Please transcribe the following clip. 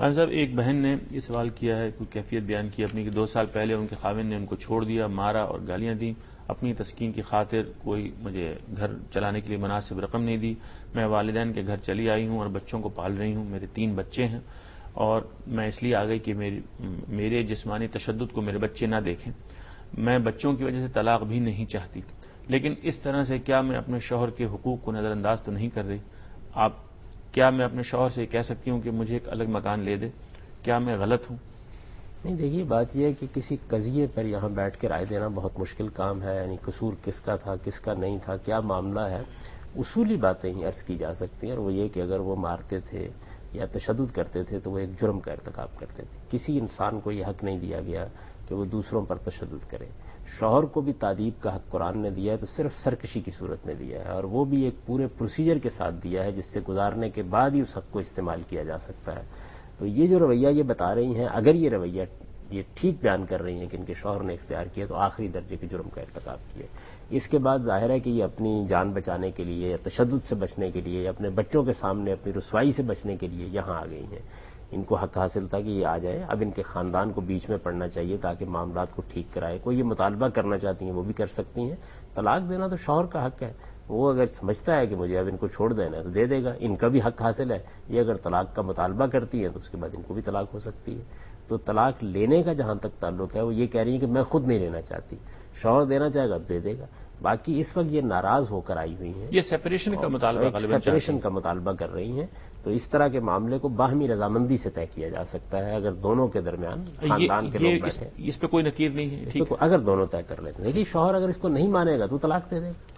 خان صاحب، ایک بہن نے یہ سوال کیا ہے، کوئی کیفیت بیان کی اپنی کہ 2 سال پہلے ان کے خاوند نے ان کو چھوڑ دیا، مارا اور گالیاں دیں، اپنی تسکین کی خاطر کوئی مجھے گھر چلانے کے لیے مناسب رقم نہیں دی، میں والدین کے گھر چلی آئی ہوں اور بچوں کو پال رہی ہوں، میرے 3 بچے ہیں اور میں اس لیے آ گئی کہ میرے جسمانی تشدد کو میرے بچے نہ دیکھیں، میں بچوں کی وجہ سے طلاق بھی نہیں چاہتی، لیکن اس طرح سے کیا میں اپنے شوہر کے حقوق کو نظر انداز تو نہیں کر رہی؟ کیا میں اپنے شوہر سے کہہ سکتی ہوں کہ مجھے ایک الگ مکان لے دے؟ کیا میں غلط ہوں؟ نہیں، دیکھیے بات یہ ہے کہ کسی قضیے پر یہاں بیٹھ کے رائے دینا بہت مشکل کام ہے، یعنی قصور کس کا تھا کس کا نہیں تھا، کیا معاملہ ہے، اصولی باتیں ہی عرض کی جا سکتی ہیں، اور وہ یہ کہ اگر وہ مارتے تھے یا تشدد کرتے تھے تو وہ ایک جرم کا ارتکاب کرتے تھے۔ کسی انسان کو یہ حق نہیں دیا گیا کہ وہ دوسروں پر تشدد کرے۔ شوہر کو بھی تادیب کا حق قرآن نے دیا ہے تو صرف سرکشی کی صورت میں دیا ہے، اور وہ بھی ایک پورے پروسیجر کے ساتھ دیا ہے جس سے گزارنے کے بعد ہی اس حق کو استعمال کیا جا سکتا ہے۔ تو یہ جو رویہ یہ بتا رہی ہیں، اگر یہ رویہ یہ ٹھیک بیان کر رہی ہیں کہ ان کے شوہر نے اختیار کیا تو آخری درجے کے جرم کا ارتکاب کیا۔ اس کے بعد ظاہر ہے کہ یہ اپنی جان بچانے کے لیے یا تشدد سے بچنے کے لیے یا اپنے بچوں کے سامنے اپنی رسوائی سے بچنے کے لیے یہاں آ گئی ہیں۔ ان کو حق حاصل تھا کہ یہ آ جائے، اب ان کے خاندان کو بیچ میں پڑنا چاہیے تاکہ معاملات کو ٹھیک کرائے۔ کوئی یہ مطالبہ کرنا چاہتی ہیں وہ بھی کر سکتی ہیں، طلاق دینا تو شوہر کا حق ہے، وہ اگر سمجھتا ہے کہ مجھے اب ان کو چھوڑ دینا ہے تو دے دے گا، ان کا بھی حق حاصل ہے۔ یہ اگر طلاق کا مطالبہ کرتی ہے تو اس کے بعد ان کو بھی طلاق ہو سکتی ہے۔ تو طلاق لینے کا جہاں تک تعلق ہے وہ یہ کہہ رہی ہیں کہ میں خود نہیں لینا چاہتی، شوہر دینا چاہے گا دے دے گا۔ باقی اس وقت یہ ناراض ہو کر آئی ہوئی ہیں، یہ سیپریشن کا مطالبہ سیپریشن کا مطالبہ کر رہی ہیں، تو اس طرح کے معاملے کو باہمی رضامندی سے طے کیا جا سکتا ہے اگر دونوں کے درمیان خاندان کے لوگ بیٹھیں۔ اس پہ کوئی نکیر نہیں ہے، ٹھیک ہے، اگر دونوں طے کر لیتے ہیں۔ دیکھیے شوہر اگر اس کو نہیں مانے گا تو طلاق دے دے گا۔